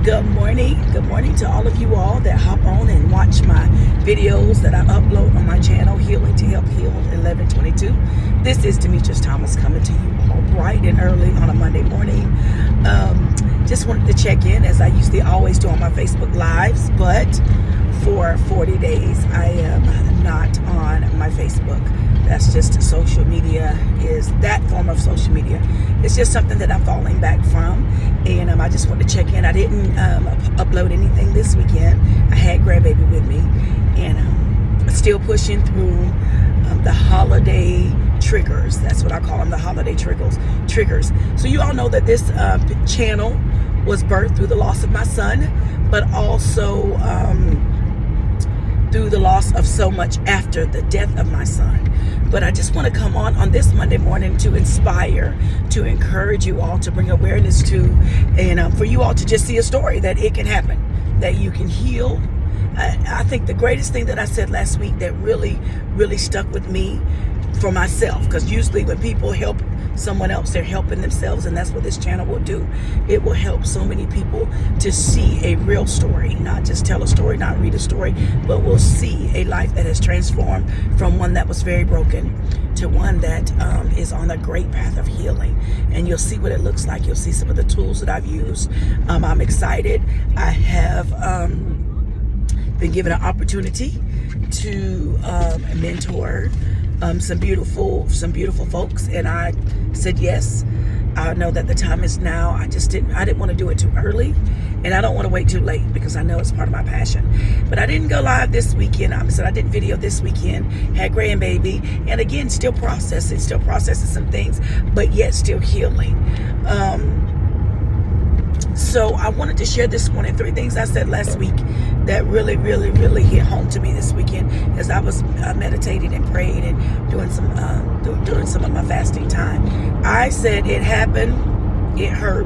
Good morning to all of you all that hop on and watch my videos that I upload on my channel, Healing to Help Heal 1122. This is Demetrius Thomas coming to you all bright and early on a Monday morning. Just wanted to check in as I usually always do on my Facebook Lives, but for 40 days I am not on my Facebook. That's just social media, is that form of social media. It's just something that I'm falling back from, and I just want to check in. I didn't upload anything this weekend. I had grandbaby with me, and still pushing through the holiday triggers. That's what I call them, the holiday triggers. So you all know that this channel was birthed through the loss of my son, but also through the loss of so much after the death of my son. But I just want to come on this Monday morning to inspire, to encourage you all, to bring awareness to, and for you all to just see a story that it can happen, that you can heal. I think the greatest thing that I said last week that really stuck with me for myself, because usually when people help someone else, they're helping themselves, and that's what this channel will do. It will help so many people to see a real story, not just tell a story, not read a story, but we'll see a life that has transformed from one that was very broken to one that is on a great path of healing. And you'll see what it looks like. You'll see some of the tools that I've used. I'm excited. I have been given an opportunity to mentor some beautiful folks, and I said yes. I know that the time is now. I didn't want to do it too early, and I don't want to wait too late, because I know it's part of my passion. But I didn't go live this weekend. I didn't video this weekend. Had grandbaby, and again, still processing some things, but yet still healing. So I wanted to share this morning 3 things I said last week that really hit home to me this weekend as I was meditating and praying and doing some of my fasting time. I said it happened, it hurt,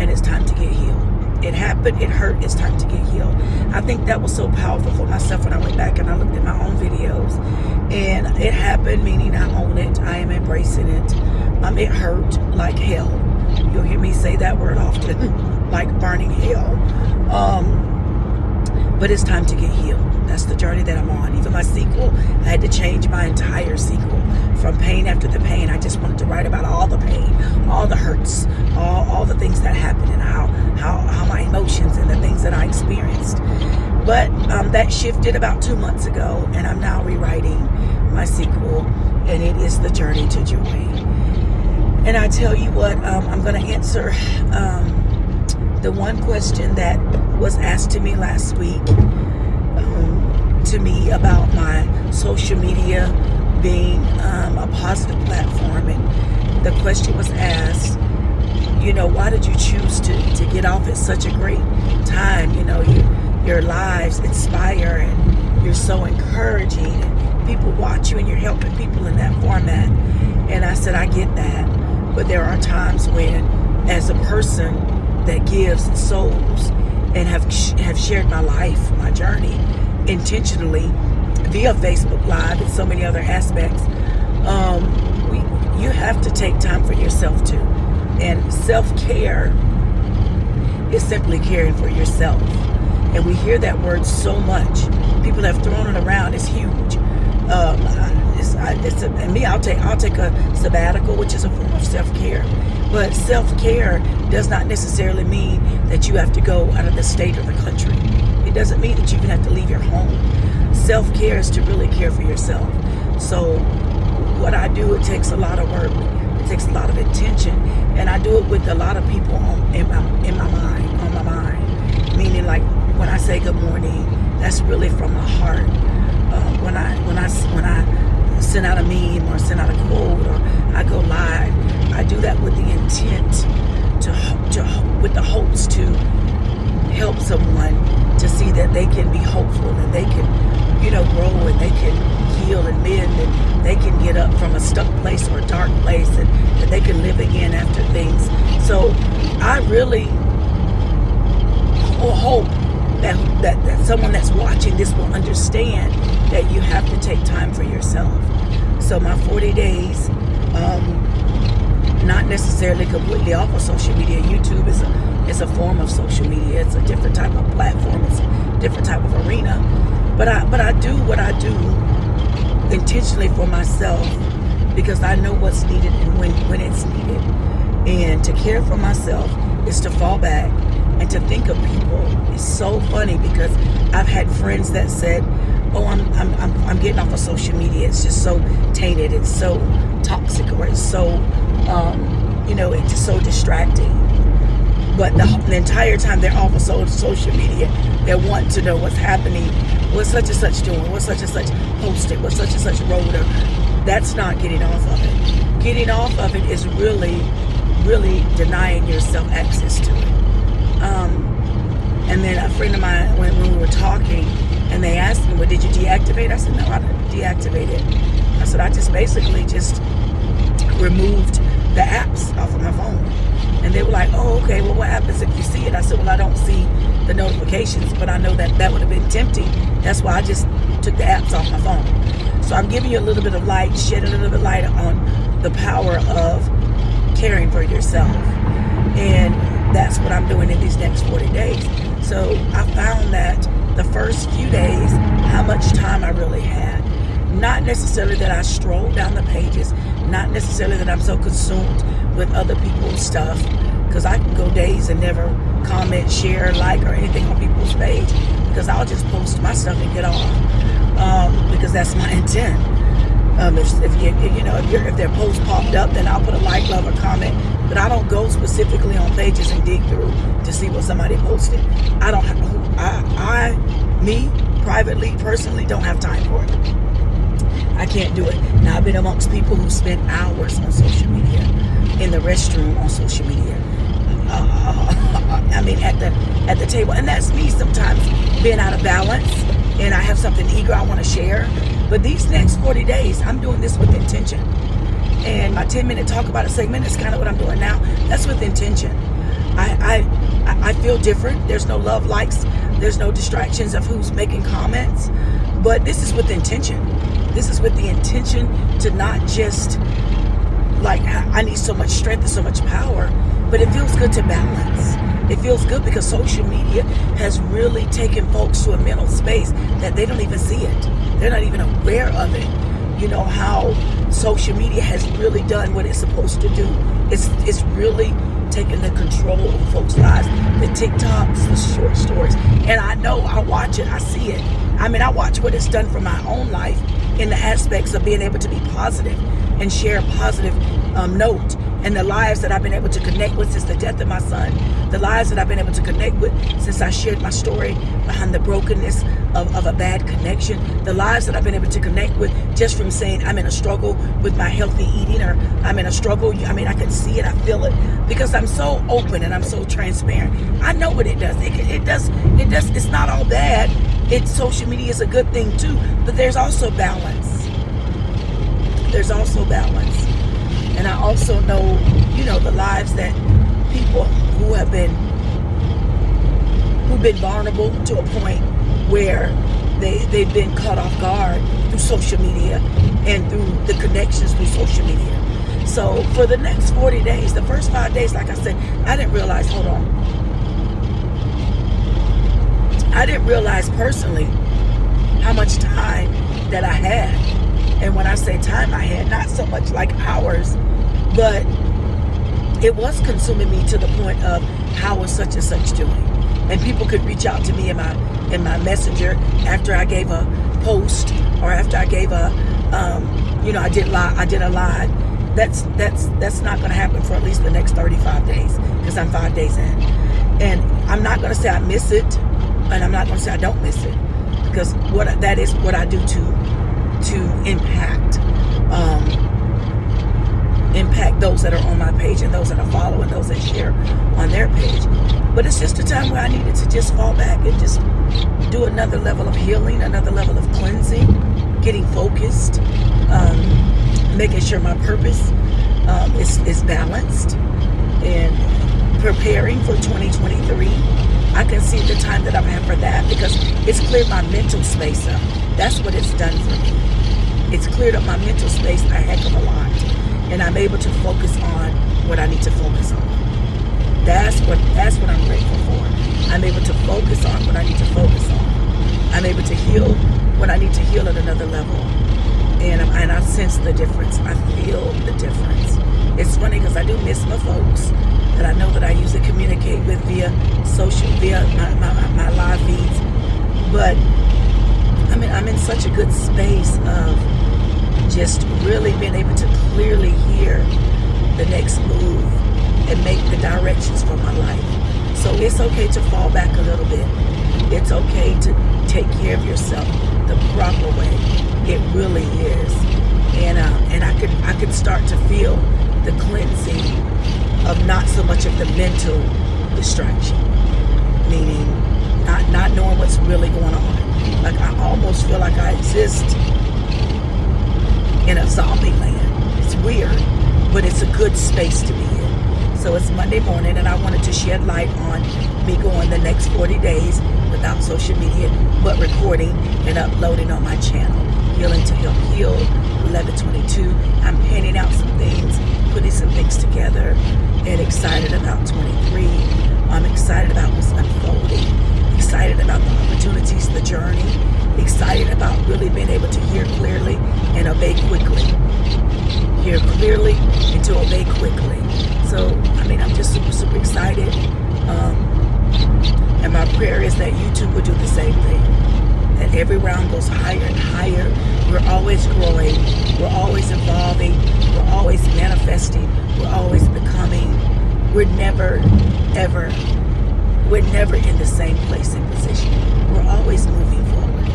and it's time to get healed. It happened, it hurt, it's time to get healed. I think that was so powerful for myself when I went back and I looked at my own videos. And it happened, meaning I own it, I am embracing it. It hurt like hell. You'll hear me say that word often, like burning hell. But it's time to get healed. That's the journey that I'm on. Even my sequel, I had to change my entire sequel from pain after the pain. I just wanted to write about all the pain, all the hurts, all the things that happened, and how my emotions and the things that I experienced. But that shifted about 2 months ago, and I'm now rewriting my sequel, and it is the journey to joy. And I tell you what, I'm going to answer the one question that was asked to me last week, to me about my social media being a positive platform. And the question was asked, why did you choose to get off at such a great time? Your lives inspire, and you're so encouraging, and people watch you, and you're helping people in that format. And I said, I get that. But there are times when, as a person that gives souls and have shared my life, my journey, intentionally via Facebook Live and so many other aspects, you have to take time for yourself too. And self-care is simply caring for yourself. And we hear that word so much. People have thrown it around. It's huge. And me, I'll take a sabbatical, which is a form of self-care. But self-care does not necessarily mean that you have to go out of the state or the country. It doesn't mean that you even have to leave your home. Self-care is to really care for yourself. So what I do, it takes a lot of work. It takes a lot of intention, and I do it with a lot of people on my mind. Meaning, like when I say good morning, that's really from my heart. When I send out a meme or send out a quote or I go live, I do that with the intent with the hopes to help someone to see that they can be hopeful, and they can, grow, and they can heal and mend, and they can get up from a stuck place or a dark place, and that they can live again after things. So I really hope that someone that's watching this will understand that you have to take time for yourself. So my 40 days not necessarily completely off of social media. YouTube is a form of social media. It's a different type of platform. It's a different type of arena. But I do what I do intentionally for myself, because I know what's needed and when it's needed. And to care for myself is to fall back and to think of people. It's so funny because I've had friends that said, "Oh, I'm getting off of social media. It's just so tainted. It's so toxic, or it's so it's just so distracting." But the entire time they're off of social media, they're wanting to know what's happening, what such and such doing, what such and such posted, what such and such wrote. That's not getting off of it. Getting off of it is really, really denying yourself access to it. And then a friend of mine, when we were talking, and they asked me, "Well, did you deactivate?" I said, "No, I didn't deactivate it." I said, "I just basically just removed the apps off of my phone." And they were like, "Oh, okay, well, what happens if you see it?" I said, "Well, I don't see the notifications, but I know that would have been tempting. That's why I just took the apps off my phone." So I'm giving you a little bit of light, shedding a little bit of light on the power of caring for yourself. And that's what I'm doing in these next 40 days. So I found that the first few days, how much time I really had. Not necessarily that I stroll down the pages, not necessarily that I'm so consumed with other people's stuff, because I can go days and never comment, share, like, or anything on people's page, because I'll just post my stuff and get off, because that's my intent. If their post popped up, then I'll put a like, love, or comment. But I don't go specifically on pages and dig through to see what somebody posted. I don't have. Me privately, personally, don't have time for it. I can't do it. Now, I've been amongst people who spend hours on social media, in the restroom on social media. At the table, and that's me sometimes being out of balance, and I have something eager I want to share. But these next 40 days, I'm doing this with intention. And my 10-minute talk about it segment is kind of what I'm doing now. That's with intention. I feel different. There's no love likes. There's no distractions of who's making comments. But this is with intention. This is with the intention to not just like, I need so much strength and so much power, but it feels good to balance. It feels good because social media has really taken folks to a mental space that they don't even see it. They're not even aware of it. You know how social media has really done what it's supposed to do. It's really taken the control of folks' lives. The TikToks, the short stories. And I know, I watch it, I see it. I mean, I watch what it's done for my own life in the aspects of being able to be positive and share a positive note. And the lives that I've been able to connect with since the death of my son, the lives that I've been able to connect with since I shared my story behind the brokenness of a bad connection, the lives that I've been able to connect with just from saying I'm in a struggle with my healthy eating, or I'm in a struggle. I mean, I can see it, I feel it, because I'm so open and I'm so transparent. I know what it does. It does. It's not all bad. Social media is a good thing too, but there's also balance. There's also balance. And I also know, the lives that people who've been vulnerable to a point where they've been caught off guard through social media and through the connections through social media. So for the next 40 days, the first 5 days, like I said, I didn't realize personally how much time that I had. And when I say time I had, not so much like hours, but it was consuming me to the point of how was such and such doing. And people could reach out to me in my messenger after I gave a post, or after I gave I did a live. That's not going to happen for at least the next 35 days, because I'm 5 days in. And I'm not going to say I miss it, and I'm not going to say I don't miss it, because that is what I do to impact those that are on my page, and those that are following, those that share on their page. But it's just a time where I needed to just fall back and just do another level of healing, another level of cleansing, getting focused, making sure my purpose is balanced, and preparing for 2023. I can see the time that I'm having for that, because it's cleared my mental space up. That's what it's done for me. It's cleared up my mental space a heck of a lot. And I'm able to focus on what I need to focus on. That's what I'm grateful for. I'm able to focus on what I need to focus on. I'm able to heal what I need to heal at another level. And I sense the difference. I feel the difference. It's funny because I do miss my folks that I know that I usually communicate with via my live feeds. But I'm in such a good space of just really being able to clearly hear the next move and make the directions for my life. So it's okay to fall back a little bit. It's okay to take care of yourself the proper way. It really is. And I could start to feel the cleansing of not so much of the mental distraction, meaning not knowing what's really going on. Like I almost feel like I exist in a zombie land. It's weird, but it's a good space to be in. So it's Monday morning, and I wanted to shed light on me going the next 40 days without social media, but recording and uploading on my channel. Healing to Help Heal, 1122. I'm painting out some things, putting some things together, and excited about 23. I'm excited about what's unfolding, excited about the opportunities, the journey, excited about really being able to hear clearly and obey quickly. Hear clearly and to obey quickly. So, I'm just super, super excited. And my prayer is that you too would do the same thing. That every round goes higher and higher. We're always growing. We're always evolving. We're always manifesting. We're always becoming. We're never in the same place and position. We're always moving forward.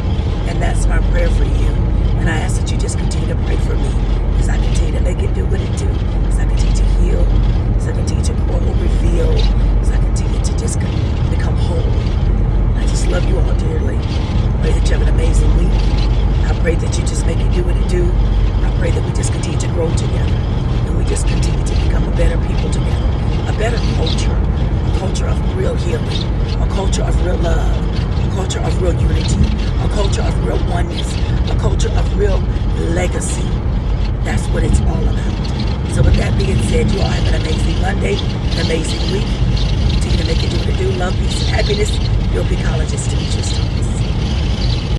And that's my prayer for you. And I ask that you just continue to pray for me as I continue to make it do what it do. As I continue to heal. As I continue to grow, reveal. As I continue to just become whole. I just love you all dearly. I pray that you have an amazing week. I pray that you just make it do what it do. I pray that we just continue to grow together. And we just continue to become a better people together. A better culture. A culture of real healing. A culture of real love. A culture of real unity. A culture of real oneness. A culture of real legacy. That's what it's all about. So with that being said, you all have an amazing Monday, an amazing week. Continue to make it do what it do. Love, peace, and happiness. Your big colleges to be just